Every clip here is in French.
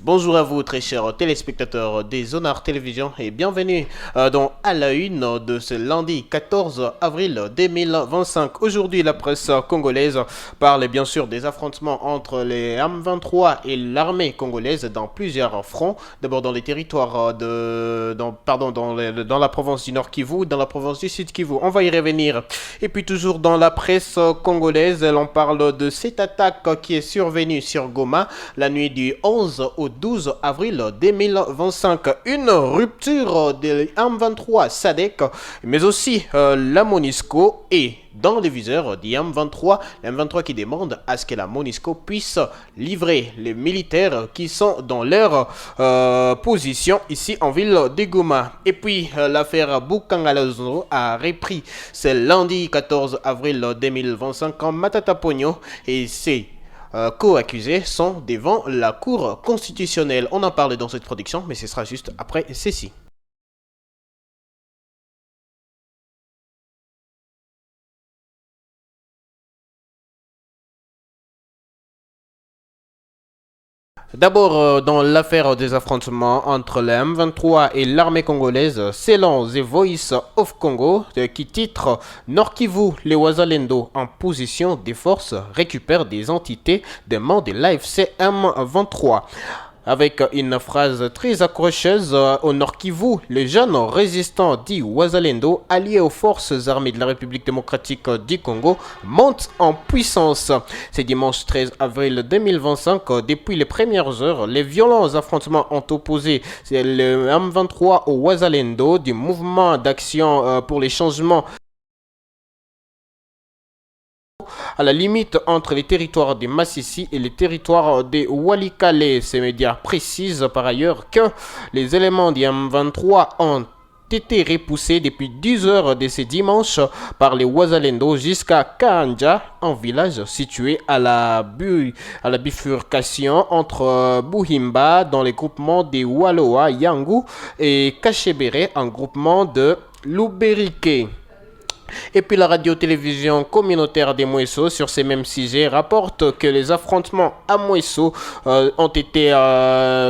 Bonjour à vous, très chers téléspectateurs des Zonards Télévision et bienvenue dans À la Une de ce lundi 14 avril 2025. Aujourd'hui, la presse congolaise parle bien sûr des affrontements entre les M23 et l'armée congolaise dans plusieurs fronts. D'abord dans les territoires dans la province du Nord Kivu, dans la province du Sud Kivu. On va y revenir. Et puis toujours dans la presse congolaise, l'on parle de cette attaque qui est survenue sur Goma la nuit du 11 au 12 avril 2025. Une rupture de M23 SADC, mais aussi la MONUSCO est dans les viseurs du M23. M23 qui demande à ce que la MONUSCO puisse livrer les militaires qui sont dans leur position ici en ville de Goma. Et puis l'affaire Bukangalazo a repris ce lundi 14 avril 2025 en Matata Pogno et c'est co-accusés sont devant la Cour constitutionnelle. On en parle dans cette production, mais ce sera juste après ceci. D'abord, dans l'affaire des affrontements entre le M23 et l'armée congolaise, selon The Voice of Congo, qui titre Nord Kivu, les Wazalendo en position des forces récupèrent des entités des mains de l'AFC M23. Avec une phrase très accrocheuse, au Nord Kivu, les jeunes résistants dits Wazalendo, alliés aux forces armées de la République démocratique du Congo, montent en puissance. C'est dimanche 13 avril 2025, depuis les premières heures, les violents affrontements ont opposé le M23 au Wazalendo du mouvement d'action pour les changements à la limite entre les territoires de Massissi et les territoires de Walikale. Ces médias précisent par ailleurs que les éléments du M23 ont été repoussés depuis 10 heures de ce dimanche par les Wazalendo jusqu'à Kaanja, un village situé à la bifurcation entre Buhimba dans les groupements de Waloa, Yangu et Kachebere, un groupement de Luberike. Et puis la radio-télévision communautaire des Mouesso sur ces mêmes sujets rapporte que les affrontements à Mouesso ont été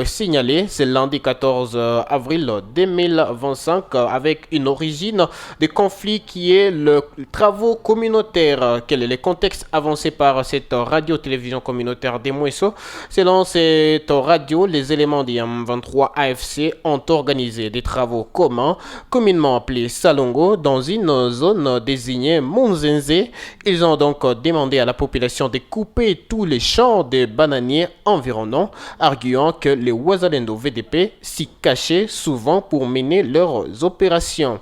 signalés ce lundi 14 avril 2025 avec une origine des conflits qui est le travaux communautaires. Quel est le contexte avancé par cette radio-télévision communautaire des Mouesso? Selon cette radio, les éléments du M23 AFC ont organisé des travaux communs, communément appelés Salongo, dans une zone désignée Monzenze. Ils ont donc demandé à la population de couper tous les champs de bananiers environnants, arguant que les Wazalendo VDP s'y cachaient souvent pour mener leurs opérations.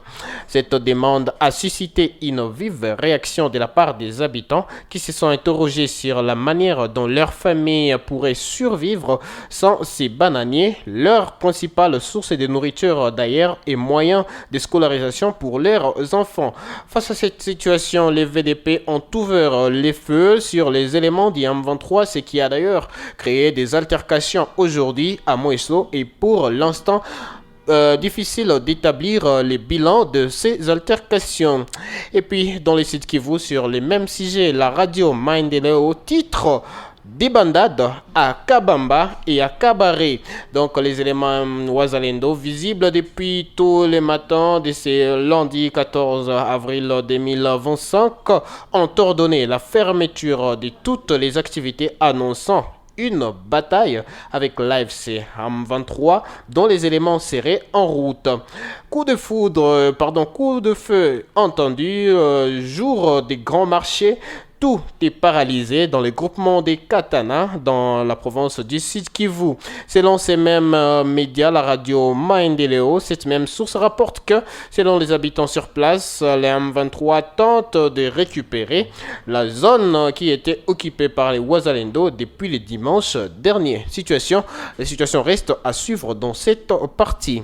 Cette demande a suscité une vive réaction de la part des habitants qui se sont interrogés sur la manière dont leur famille pourrait survivre sans ces bananiers, leur principale source de nourriture d'ailleurs et moyen de scolarisation pour leurs enfants. Face à cette situation, les VDP ont ouvert les feux sur les éléments du M23, ce qui a d'ailleurs créé des altercations aujourd'hui à Moeso et pour l'instant, difficile d'établir les bilans de ces altercations. Et puis, dans les sites Kivu, sur les mêmes sujets, la radio Maendeleo titre des bandades à Kabamba et à Kabare. Donc les éléments Wazalendo visibles depuis tous les matins de ce lundi 14 avril 2025 ont ordonné la fermeture de toutes les activités annonçant une bataille avec l'AFC M23 dont les éléments seraient en route. Coup de feu entendu jour des grands marchés. Tout est paralysé dans les groupements des Katana dans la province du Sud Kivu. Selon ces mêmes médias, la radio Maendeleo, cette même source rapporte que, selon les habitants sur place, les M23 tentent de récupérer la zone qui était occupée par les Wazalendo depuis le dimanche dernier. La situation reste à suivre dans cette partie.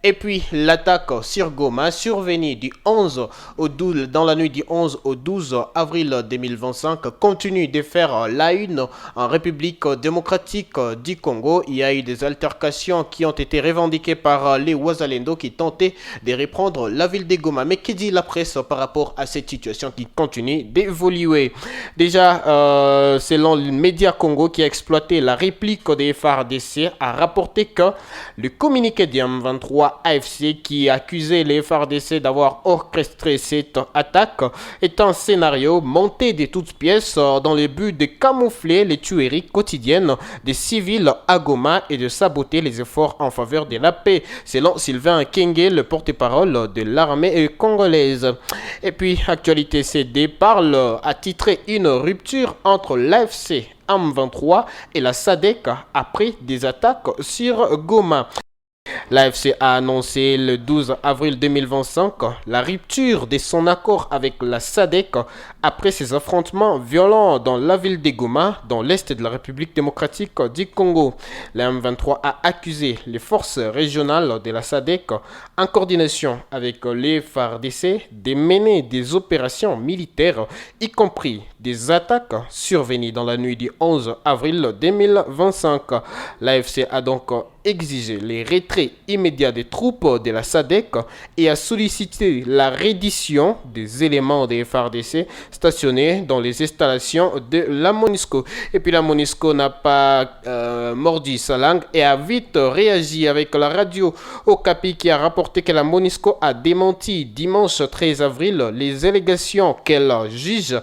Et puis l'attaque sur Goma survenue du 11 au 12, dans la nuit du 11 au 12 avril 2025 continue de faire la une en République démocratique du Congo. Il y a eu des altercations qui ont été revendiquées par les Wazalendo qui tentaient de reprendre la ville de Goma. Mais que dit la presse par rapport à cette situation qui continue d'évoluer? Déjà, selon le média Congo qui a exploité la réplique des FARDC, a rapporté que le communiqué du M23 AFC qui accusait les FARDC d'avoir orchestré cette attaque est un scénario monté de toutes pièces dans le but de camoufler les tueries quotidiennes des civils à Goma et de saboter les efforts en faveur de la paix, selon Sylvain Kenge, le porte-parole de l'armée congolaise. Et puis, Actualité CD parle à titrer une rupture entre l'AFC M23 et la SADC après des attaques sur Goma. L'AFC a annoncé le 12 avril 2025 la rupture de son accord avec la SADC après ses affrontements violents dans la ville de Goma, dans l'est de la République démocratique du Congo. La M23 a accusé les forces régionales de la SADC, en coordination avec les FARDC, de mener des opérations militaires, y compris des attaques survenues dans la nuit du 11 avril 2025. L'AFC a donc exigé les retraits immédiats des troupes de la SADC et a sollicité la reddition des éléments des FARDC stationnés dans les installations de la MONUSCO. Et puis la MONUSCO n'a pas mordi sa langue et a vite réagi avec la radio Okapi qui a rapporté que la MONUSCO a démenti dimanche 13 avril les allégations qu'elle juge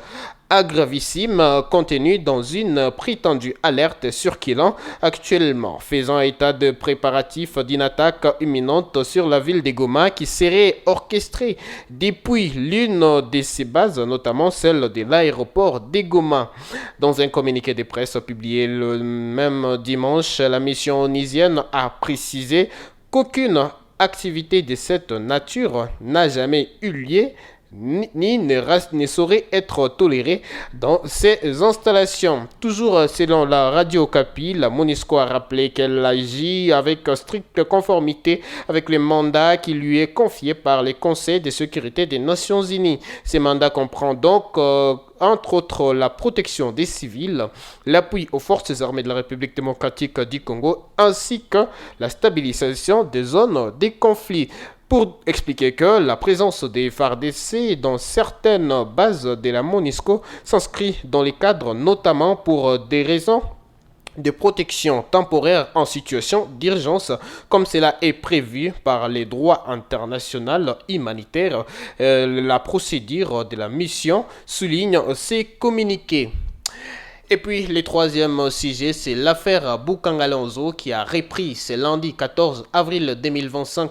gravissime contenu dans une prétendue alerte circulant actuellement, faisant état de préparatifs d'une attaque imminente sur la ville de Goma qui serait orchestrée depuis l'une de ses bases, notamment celle de l'aéroport de Goma. Dans un communiqué de presse publié le même dimanche, la mission onisienne a précisé qu'aucune activité de cette nature n'a jamais eu lieu ni ne saurait être toléré dans ces installations. Toujours selon la radio Okapi, la MONUSCO a rappelé qu'elle agit avec stricte conformité avec les mandats qui lui est confié par les conseils de sécurité des Nations Unies. Ces mandats comprennent donc entre autres la protection des civils, l'appui aux forces armées de la République démocratique du Congo, ainsi que la stabilisation des zones des conflits. Pour expliquer que la présence des FARDC dans certaines bases de la MONUSCO s'inscrit dans les cadres notamment pour des raisons de protection temporaire en situation d'urgence, comme cela est prévu par les droits internationaux humanitaires. La procédure de la mission souligne ces communiqués. Et puis, le troisième sujet, c'est l'affaire Boukangalonzo qui a repris ce lundi 14 avril 2025.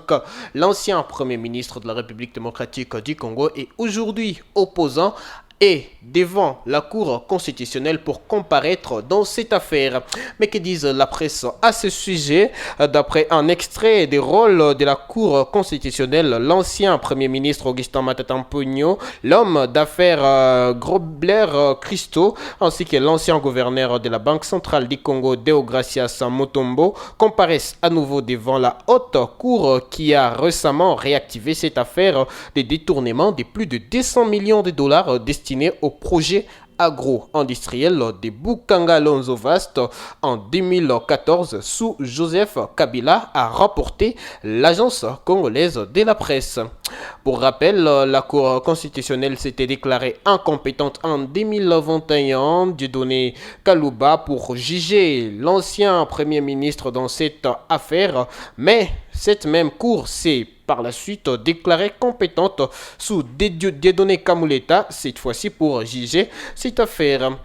L'ancien Premier ministre de la République démocratique du Congo est aujourd'hui opposant et devant la Cour constitutionnelle pour comparaître dans cette affaire. Mais que disent la presse à ce sujet? D'après un extrait des rôles de la Cour constitutionnelle, l'ancien Premier ministre Augustin Matata Mponyo, l'homme d'affaires Grobler Christo, ainsi que l'ancien gouverneur de la Banque centrale du Congo, Deogracias Mutombo, comparaissent à nouveau devant la haute cour qui a récemment réactivé cette affaire de détournement de plus de 200 millions de dollars destinés au projet agro-industriel de Boukangalonzo Vaste en 2014 sous Joseph Kabila, a rapporté l'agence congolaise de la presse. Pour rappel, la Cour constitutionnelle s'était déclarée incompétente en 2021 Dieudonné Kalouba pour juger l'ancien Premier ministre dans cette affaire, mais cette même Cour s'est par la suite déclarée compétente sous Dieudonné Kamuleta, cette fois-ci pour juger cette affaire.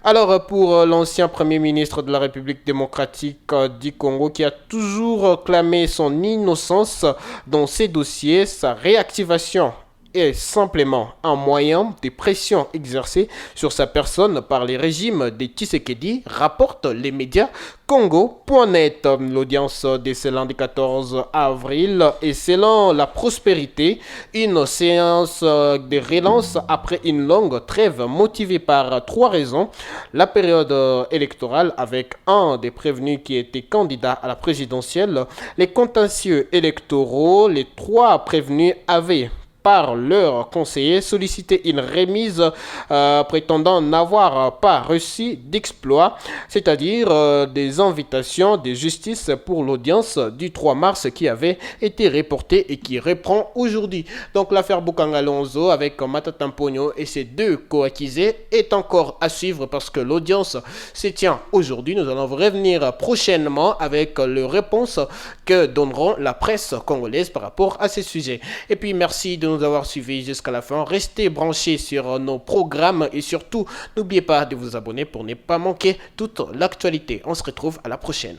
Alors, pour l'ancien Premier ministre de la République démocratique du Congo qui a toujours clamé son innocence dans ces dossiers, sa réactivation est simplement un moyen de pression exercée sur sa personne par les régimes de Tshisekedi, rapportent les médias Congo.net. L'audience de ce lundi 14 avril est selon la prospérité une séance de relance après une longue trêve motivée par trois raisons. La période électorale avec un des prévenus qui était candidat à la présidentielle, les contentieux électoraux, les trois prévenus avaient par leurs conseillers sollicité une remise prétendant n'avoir pas reçu d'exploit, c'est-à-dire des invitations de justice pour l'audience du 3 mars qui avait été reportée et qui reprend aujourd'hui. Donc l'affaire Bukanga Lonzo avec Matata Mpogno et ses deux co-accusés est encore à suivre parce que l'audience se tient aujourd'hui. Nous allons vous revenir prochainement avec les réponses que donneront la presse congolaise par rapport à ces sujets. Et puis merci de nous avoir suivis jusqu'à la fin. Restez branchés sur nos programmes et surtout, n'oubliez pas de vous abonner pour ne pas manquer toute l'actualité. On se retrouve à la prochaine.